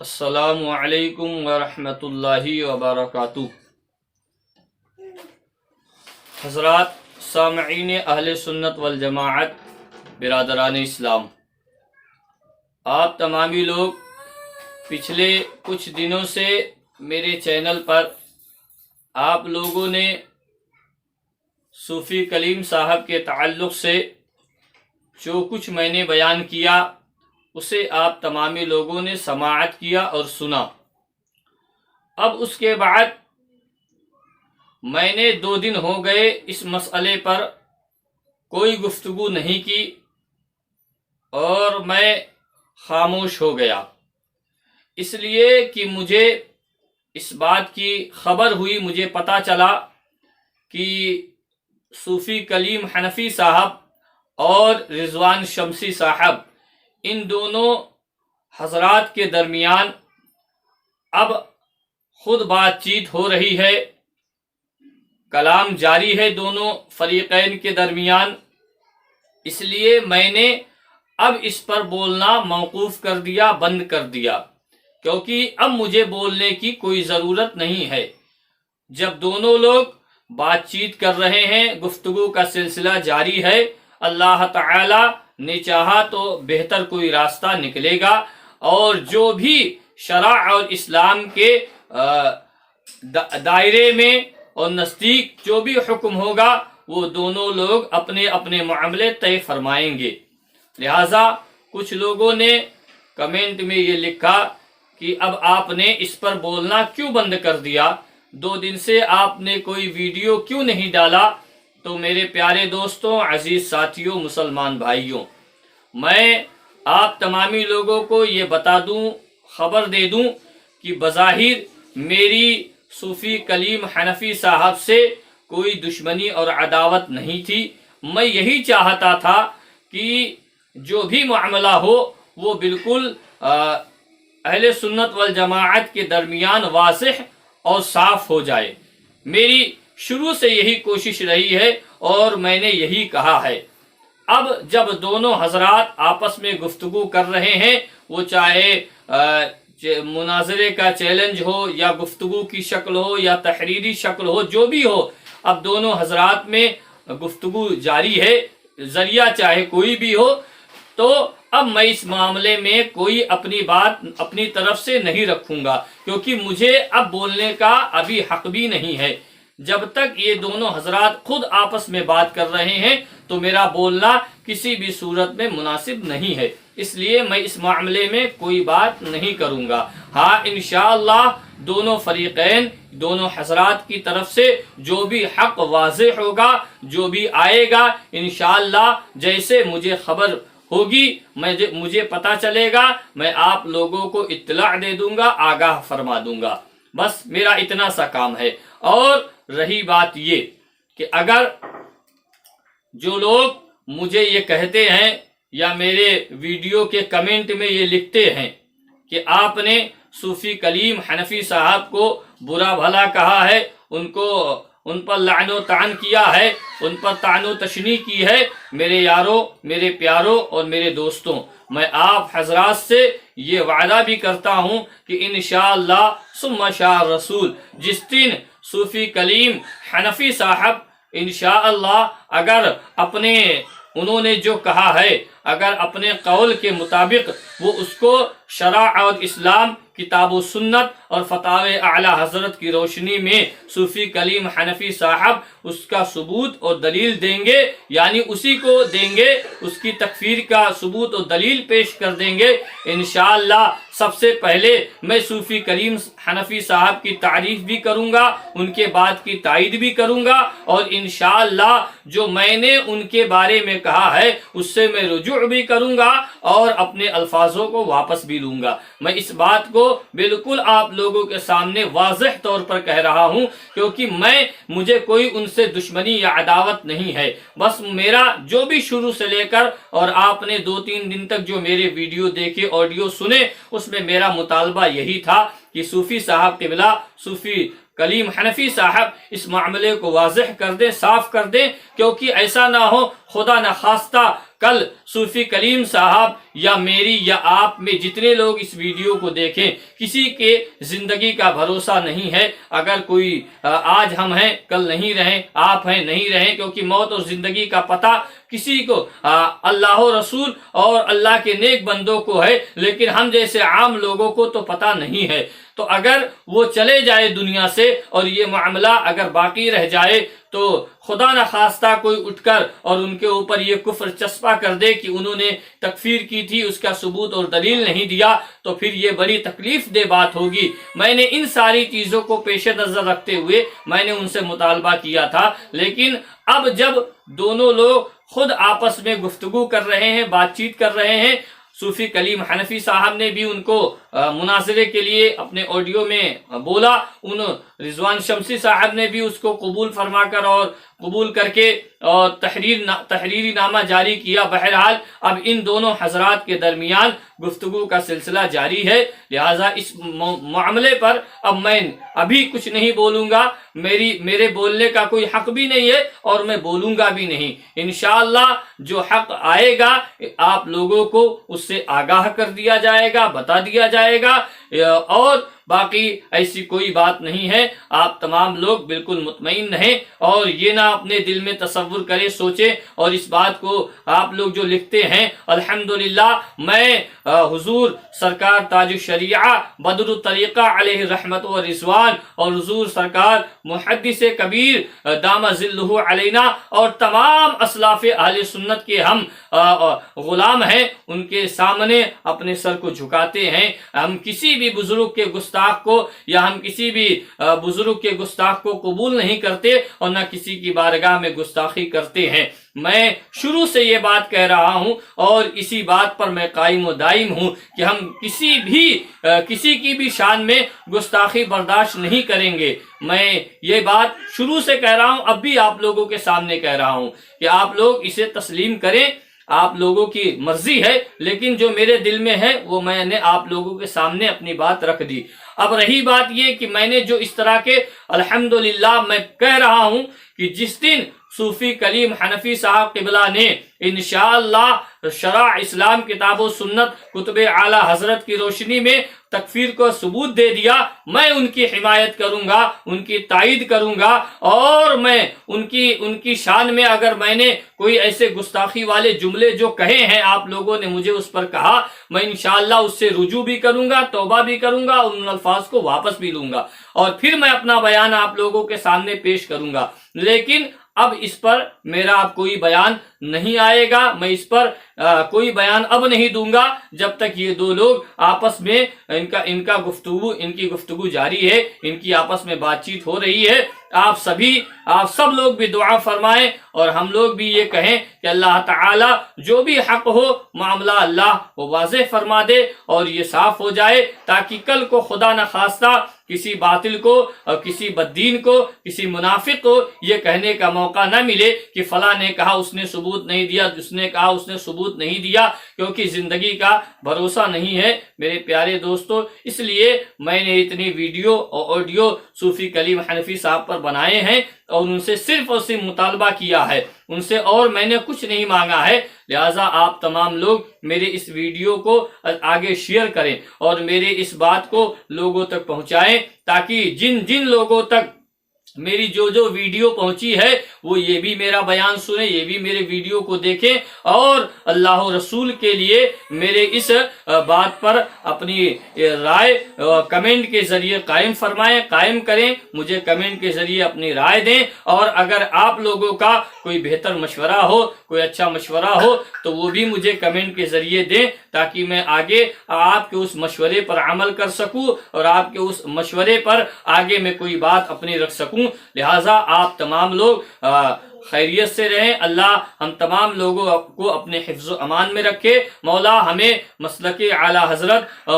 السلام علیکم ورحمۃ اللہ وبرکاتہ۔ حضرات سامعین اہل سنت والجماعت، برادران اسلام، آپ تمامی لوگ پچھلے کچھ دنوں سے میرے چینل پر آپ لوگوں نے صوفی کلیم صاحب کے تعلق سے جو کچھ میں نے بیان کیا اسے آپ تمامی لوگوں نے سماعت کیا اور سنا۔ اب اس کے بعد میں نے 2 دن ہو گئے اس مسئلے پر کوئی گفتگو نہیں کی اور میں خاموش ہو گیا، اس لیے کہ مجھے اس بات کی خبر ہوئی، مجھے پتہ چلا کہ صوفی کلیم حنفی صاحب اور رضوان شمسی صاحب، ان دونوں حضرات کے درمیان اب خود بات چیت ہو رہی ہے، کلام جاری ہے دونوں فریقین کے درمیان۔ اس لیے میں نے اب اس پر بولنا موقوف کر دیا، بند کر دیا، کیونکہ اب مجھے بولنے کی کوئی ضرورت نہیں ہے۔ جب دونوں لوگ بات چیت کر رہے ہیں، گفتگو کا سلسلہ جاری ہے، اللہ تعالی نے چاہا تو بہتر کوئی راستہ نکلے گا، اور جو بھی شرع اور اسلام کے دائرے میں اور نزدیک جو بھی حکم ہوگا وہ دونوں لوگ اپنے اپنے معاملے طے فرمائیں گے۔ لہذا کچھ لوگوں نے کمنٹ میں یہ لکھا کہ اب آپ نے اس پر بولنا کیوں بند کر دیا، 2 دن سے آپ نے کوئی ویڈیو کیوں نہیں ڈالا؟ تو میرے پیارے دوستوں، عزیز ساتھیوں، مسلمان بھائیوں، میں آپ تمامی لوگوں کو یہ بتا دوں، خبر دے دوں کہ بظاہر میری صوفی کلیم حنفی صاحب سے کوئی دشمنی اور عداوت نہیں تھی۔ میں یہی چاہتا تھا کہ جو بھی معاملہ ہو وہ بالکل اہل سنت والجماعت کے درمیان واضح اور صاف ہو جائے۔ میری شروع سے یہی کوشش رہی ہے اور میں نے یہی کہا ہے۔ اب جب دونوں حضرات آپس میں گفتگو کر رہے ہیں، وہ چاہے مناظرے کا چیلنج ہو یا گفتگو کی شکل ہو یا تحریری شکل ہو، جو بھی ہو، اب دونوں حضرات میں گفتگو جاری ہے، ذریعہ چاہے کوئی بھی ہو، تو اب میں اس معاملے میں کوئی اپنی بات اپنی طرف سے نہیں رکھوں گا، کیونکہ مجھے اب بولنے کا ابھی حق بھی نہیں ہے۔ جب تک یہ دونوں حضرات خود آپس میں بات کر رہے ہیں تو میرا بولنا کسی بھی صورت میں مناسب نہیں ہے، اس لیے میں اس معاملے میں کوئی بات نہیں کروں گا۔ ہاں، انشاءاللہ دونوں فریقین، دونوں حضرات کی طرف سے جو بھی حق واضح ہوگا، جو بھی آئے گا، انشاءاللہ جیسے مجھے خبر ہوگی، مجھے پتہ چلے گا، میں آپ لوگوں کو اطلاع دے دوں گا، آگاہ فرما دوں گا۔ بس میرا اتنا سا کام ہے۔ اور رہی بات یہ کہ اگر جو لوگ مجھے یہ کہتے ہیں یا میرے ویڈیو کے کمنٹ میں یہ لکھتے ہیں کہ آپ نے صوفی کلیم حنفی صاحب کو برا بھلا کہا ہے، ان پر لعن و طعن کیا ہے، ان پر طعن و تشنیع کی ہے، میرے یاروں، میرے پیاروں اور میرے دوستوں، میں آپ حضرات سے یہ وعدہ بھی کرتا ہوں کہ انشاءاللہ ثم شاء رسول، جس دن صوفی کلیم حنفی صاحب انشاءاللہ اگر انہوں نے جو کہا ہے، اگر اپنے قول کے مطابق وہ اس کو شرع اور اسلام، کتاب و سنت اور فتاوی اعلی حضرت کی روشنی میں صوفی کلیم حنفی صاحب اس کا ثبوت اور دلیل دیں گے، یعنی اسی کو دیں گے، اس کی تکفیر کا ثبوت اور دلیل پیش کر دیں گے، انشاءاللہ سب سے پہلے میں صوفی کلیم حنفی صاحب کی تعریف بھی کروں گا، ان کے بات کی تائید بھی کروں گا، اور انشاءاللہ جو میں نے ان کے بارے میں کہا ہے اس سے میں رجوع بھی کروں گا اور اپنے الفاظوں کو واپس بھی لوں گا۔ میں اس بات کو بالکل آپ لوگوں کے سامنے واضح طور پر کہہ رہا ہوں، کیونکہ مجھے کوئی ان سے دشمنی یا عداوت نہیں ہے۔ بس میرا جو بھی شروع سے لے کر اور آپ نے 2-3 دن تک جو میرے ویڈیو دیکھے، آڈیو سنے، اس میں میرا مطالبہ یہی تھا کہ صوفی صاحب قبلہ، صوفی کلیم حنفی صاحب اس معاملے کو واضح کر دیں، صاف کر دیں، کیونکہ ایسا نہ ہو خدا نخواستہ کل صوفی کلیم صاحب یا میری یا آپ میں جتنے لوگ اس ویڈیو کو دیکھیں، کسی کے زندگی کا بھروسہ نہیں ہے۔ اگر کوئی آج ہم ہیں کل نہیں رہیں، آپ ہیں نہیں رہیں، کیونکہ موت اور زندگی کا پتہ کسی کو اللہ و رسول اور اللہ کے نیک بندوں کو ہے، لیکن ہم جیسے عام لوگوں کو تو پتہ نہیں ہے۔ تو اگر وہ چلے جائے دنیا سے اور یہ معاملہ اگر باقی رہ جائے تو خدا نخواستہ کوئی اٹھ کر اور ان کے اوپر یہ کفر چسپا کر دے کہ انہوں نے تکفیر کی تھی، اس کا ثبوت اور دلیل نہیں دیا، تو پھر یہ بڑی تکلیف دہ بات ہوگی۔ میں نے ان ساری چیزوں کو پیش نظر رکھتے ہوئے میں نے ان سے مطالبہ کیا تھا، لیکن اب جب دونوں لوگ خود آپس میں گفتگو کر رہے ہیں، بات چیت کر رہے ہیں، صوفی کلیم حنفی صاحب نے بھی ان کو مناظرے کے لیے اپنے آڈیو میں بولا، ان رضوان شمسی صاحب نے بھی اس کو قبول فرما کر اور قبول کر کے اور تحریری نامہ جاری کیا۔ بہرحال اب ان دونوں حضرات کے درمیان گفتگو کا سلسلہ جاری ہے، لہٰذا اس معاملے پر اب میں ابھی کچھ نہیں بولوں گا، میرے بولنے کا کوئی حق بھی نہیں ہے اور میں بولوں گا بھی نہیں۔ انشاءاللہ جو حق آئے گا آپ لوگوں کو اس سے آگاہ کر دیا جائے گا، بتا دیا جائے گا، اور باقی ایسی کوئی بات نہیں ہے۔ آپ تمام لوگ بالکل مطمئن رہیں اور یہ نہ اپنے دل میں تصور کریں، سوچیں، اور اس بات کو آپ لوگ جو لکھتے ہیں، الحمدللہ میں حضور سرکار تاج الشریعہ بدر الطریقہ علیہ رحمت و رضوان اور حضور سرکار محدث کبیر دام ظلہ علینا اور تمام اسلاف اہل سنت کے ہم غلام ہیں، ان کے سامنے اپنے سر کو جھکاتے ہیں۔ ہم کسی بھی بزرگ کے گستاخ کو یا ہم کسی بھی بزرگ کے گستاخ کو قبول نہیں کرتے اور نہ کسی کی بارگاہ میں گستاخی کرتے ہیں۔ میں شروع سے یہ بات کہہ رہا ہوں اور اسی بات پر میں قائم و دائم ہوں کہ ہم کسی کی بھی شان میں گستاخی برداشت نہیں کریں گے۔ میں یہ بات شروع سے کہہ رہا ہوں، اب بھی آپ لوگوں کے سامنے کہہ رہا ہوں کہ آپ لوگ اسے تسلیم کریں، آپ لوگوں کی مرضی ہے، لیکن جو میرے دل میں ہے وہ میں نے آپ لوگوں کے سامنے اپنی بات رکھ دی۔ اب رہی بات یہ کہ میں نے جو اس طرح کے الحمدللہ میں کہہ رہا ہوں کہ جس دن صوفی کلیم حنفی صاحب قبلہ نے انشاءاللہ شرع اسلام کتاب و سنت کتب اعلی حضرت کی روشنی میں تکفیر کو ثبوت دے دیا، میں ان کی حمایت کروں گا، ان کی تائید کروں گا، اور میں ان کی شان میں اگر میں نے کوئی ایسے گستاخی والے جملے جو کہے ہیں آپ لوگوں نے مجھے اس پر کہا، میں انشاءاللہ اس سے رجوع بھی کروں گا، توبہ بھی کروں گا، ان الفاظ کو واپس بھی لوں گا اور پھر میں اپنا بیان آپ لوگوں کے سامنے پیش کروں گا۔ لیکن اب اس پر میرا اب کوئی بیان نہیں آئے گا، میں اس پر کوئی بیان اب نہیں دوں گا جب تک یہ دو لوگ آپس میں ان کی گفتگو جاری ہے، ان کی آپس میں بات چیت ہو رہی ہے۔ آپ سب لوگ بھی دعا فرمائیں اور ہم لوگ بھی یہ کہیں کہ اللہ تعالی جو بھی حق ہو معاملہ اللہ وہ واضح فرما دے اور یہ صاف ہو جائے، تاکہ کل کو خدا نخواستہ کسی باطل کو اور کسی بددین کو، کسی منافق کو یہ کہنے کا موقع نہ ملے کہ فلاں نے کہا اس نے ثبوت نہیں دیا، اس نے کہا اس نے ثبوت نہیں دیا، کیونکہ زندگی کا بھروسہ نہیں ہے میرے پیارے دوستو۔ اس لیے میں نے اتنی ویڈیو اور آڈیو صوفی کلیم حنفی صاحب پر بنائے ہیں اور ان سے صرف اور صرف مطالبہ کیا ہے، ان سے اور میں نے کچھ نہیں مانگا ہے۔ لہٰذا آپ تمام لوگ میرے اس ویڈیو کو آگے شیئر کریں اور میرے اس بات کو لوگوں تک پہنچائیں، تاکہ جن لوگوں تک میری جو ویڈیو پہنچی ہے وہ یہ بھی میرا بیان سنیں، یہ بھی میرے ویڈیو کو دیکھیں اور اللہ و رسول کے لیے میرے اس بات پر اپنی رائے کمنٹ کے ذریعے قائم کریں، مجھے کمنٹ کے ذریعے اپنی رائے دیں، اور اگر آپ لوگوں کا کوئی بہتر مشورہ ہو، کوئی اچھا مشورہ ہو تو وہ بھی مجھے کمنٹ کے ذریعے دیں، تاکہ میں آگے آپ کے اس مشورے پر عمل کر سکوں اور آپ کے اس مشورے پر آگے میں کوئی بات اپنی رکھ سکوں۔ لہٰذا آپ تمام لوگ خیریت سے رہیں، اللہ ہم تمام لوگوں کو اپنے حفظ و امان میں رکھے، مولا ہمیں مسلک اعلی حضرت،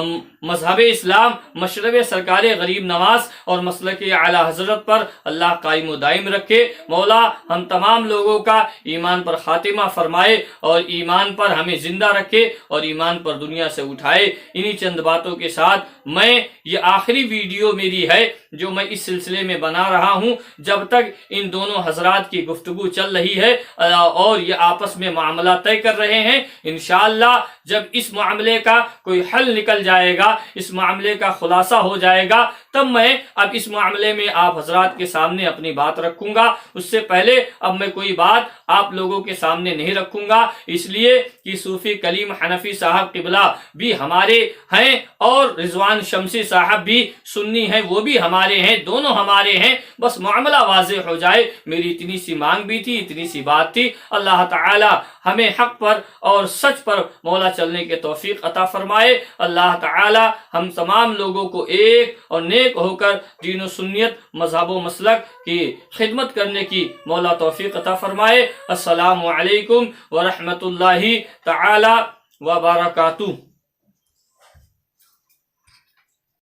مذہب اسلام، مشرب سرکار غریب نواز اور مسلک اعلی حضرت پر اللہ قائم و دائم رکھے، مولا ہم تمام لوگوں کا ایمان پر خاتمہ فرمائے اور ایمان پر ہمیں زندہ رکھے اور ایمان پر دنیا سے اٹھائے۔ انہی چند باتوں کے ساتھ میں یہ آخری ویڈیو میری ہے جو میں اس سلسلے میں بنا رہا ہوں، جب تک ان دونوں حضرات کی گفتگو گفتگو چل رہی ہے اور یہ آپس میں معاملہ طے کر رہے ہیں. انشاءاللہ جب اس معاملے کا کوئی حل نکل جائے گا، اس معاملے کا خلاصہ ہو جائے گا، تب میں اب اس معاملے میں آپ حضرات کے سامنے اپنی بات رکھوں گا. اس سے پہلے اب میں کوئی بات آپ لوگوں کے سامنے نہیں رکھوں گا، اس لیے کہ صوفی کلیم حنفی صاحب قبلہ بھی ہمارے ہیں اور رضوان شمسی صاحب بھی سنی ہیں، وہ بھی ہمارے ہیں، دونوں ہمارے ہیں. بس معاملہ واضح ہو جائے، میری اتنی سی مانگ بھی تھی، اتنی سی بات تھی. اللہ تعالی ہمیں حق پر اور سچ پر مولا چلنے کے توفیق عطا فرمائے. اللہ تعالی ہم تمام لوگوں کو ایک اور نیک ہو کر دین و سنت، مذہب و مسلک کی خدمت کرنے کی مولا توفیق عطا فرمائے. السلام علیکم ورحمۃ اللہ تعالی وبرکاتہ.